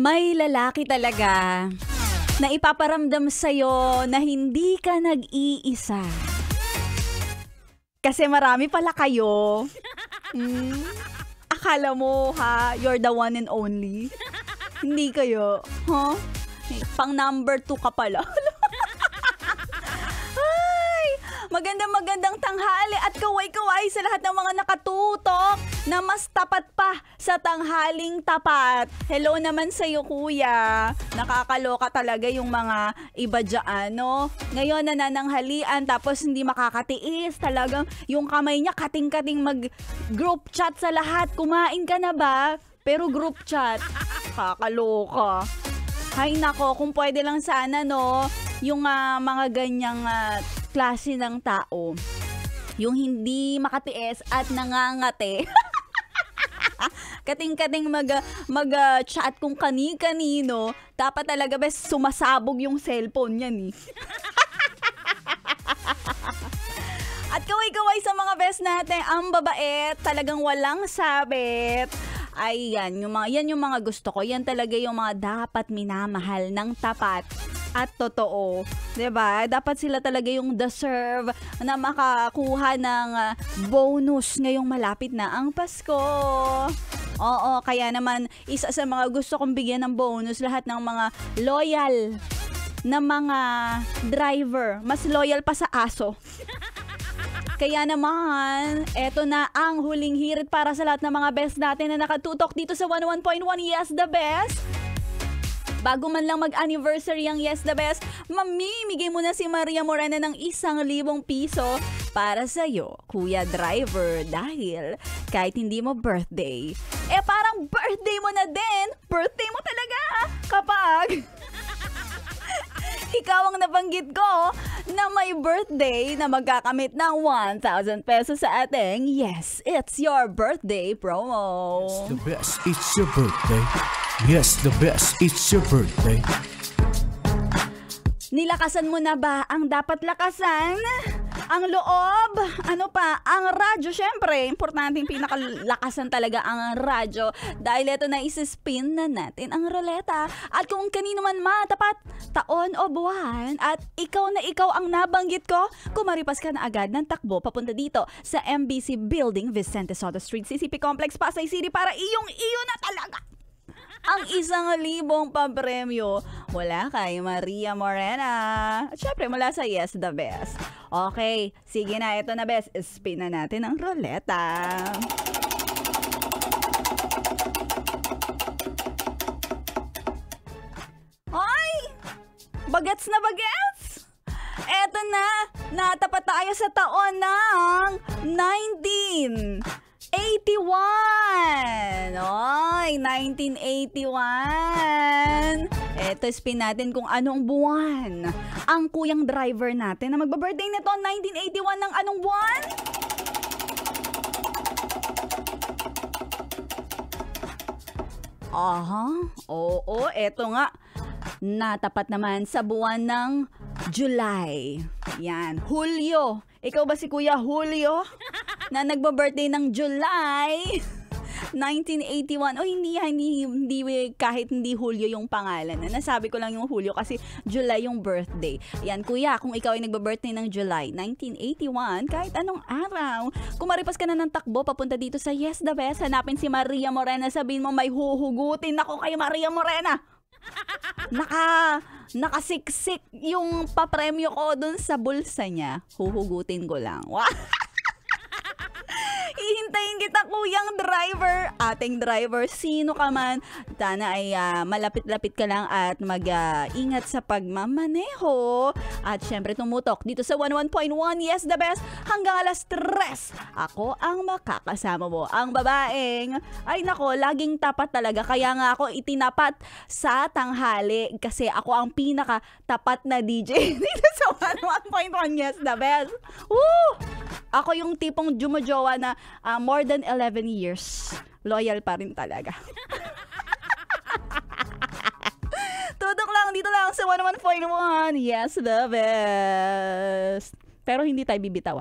May lalaki talaga na ipaparamdam sa'yo na hindi ka nag-iisa. Kasi marami pala kayo. Akala mo you're the one and only. Hindi kayo. Pang number 2 ka pala. Magandang tanghali at kaway-kaway sa lahat ng mga nakatutok na mas tapat pa sa tanghaling tapat. Hello naman sa'yo, kuya. Nakakaloka talaga yung mga iba dyan, no? Ngayon nanananghalian tapos hindi makakatiis. Talagang yung kamay niya kating-kating mag-group chat sa lahat. Kumain ka na ba? Pero group chat. Kakaloka. Hay nako, kung pwede lang sana, no? Yung mga ganyang klase ng tao, yung hindi makatiis at nangangate. Kating-kating mag-chat kung kani-kanino, dapat talaga sumasabog yung cellphone yan At kaway-kaway sa mga best natin, ang babait, talagang walang sabit. Ay, yan yung mga gusto ko. Yan talaga yung mga dapat minamahal ng tapat at totoo. 'Di ba? Dapat sila talaga yung deserve na makakuha ng bonus ngayong malapit na ang Pasko. Oo, kaya naman isa sa mga gusto kong bigyan ng bonus lahat ng mga loyal na mga driver. Mas loyal pa sa aso. Kaya naman, eto na ang huling hirit para sa lahat ng mga best natin na nakatutok dito sa 101.1 Yes The Best. Bago man lang mag-anniversary ang Yes The Best, mamimigay mo na si Maria Morena ng 1,000 piso para sa'yo, Kuya Driver. Dahil kahit hindi mo birthday, parang birthday mo na din. Birthday mo talaga kapag ikaw ang nabanggit ko na may birthday na magkakamit ng 1,000 pesos sa ating Yes, It's Your Birthday promo. Yes, the best, it's your birthday. Yes, the best, it's your birthday. Nilakasan mo na ba ang dapat lakasan? Ang loob? Ano pa? Ang radyo, syempre. Importanteng pinakalakasan talaga ang radyo. Dahil ito na isispin na natin ang roleta. At kung kanino man matapat, taon o buwan, at ikaw na ikaw ang nabanggit ko, kumaripas ka na agad ng takbo papunta dito sa MBC Building, Vicente Soto Street, CCP Complex, Pasay City para iyo na talaga ang 1,000 papremyo mula kay Maria Morena. At syempre mula sa Yes The Best. Okay, sige na, ito na best. Spin na natin ang roleta. Ay! Bagets na bagets! Eto na, natapat tayo sa taon ng 1981. Oy, 1981. Eto, spin natin kung anong buwan ang kuyang driver natin na magba-birthday nito 1981 ng anong buwan? Oo, eto nga. Natapat naman sa buwan ng July. Yan, Hulyo. Ikaw ba si Kuya Julio na nagba-birthday ng July 1981? O hindi kahit hindi Julio yung pangalan. Nasabi ko lang yung Julio kasi July yung birthday. Yan, kuya, kung ikaw ay nagba-birthday ng July 1981, kahit anong araw, kumaripas ka na ng takbo papunta dito sa Yes The Best, hanapin si Maria Morena, sabihin mo may huhugutin ako kay Maria Morena. Nakasiksik yung papremyo ko dun sa bulsa niya. Huhugutin ko lang. Hihintayin kita, kuyang driver. Ating driver, sino ka man, sana ay malapit-lapit ka lang at mag-ingat sa pagmamaneho. At syempre tumutok dito sa 101.1 Yes The Best hanggang alas 3. Ako ang makakasama mo. Ang babaeng, ay nako, laging tapat talaga. Kaya nga ako itinapat sa tanghali kasi ako ang pinaka-tapat na DJ dito sa 101.1 Yes The Best. Woo! Ako yung tipong jumojowa na more than 11 years. Loyal pa rin talaga. Tutok lang dito lang sa 101.1 Yes The Best. Pero hindi tayo bibitaw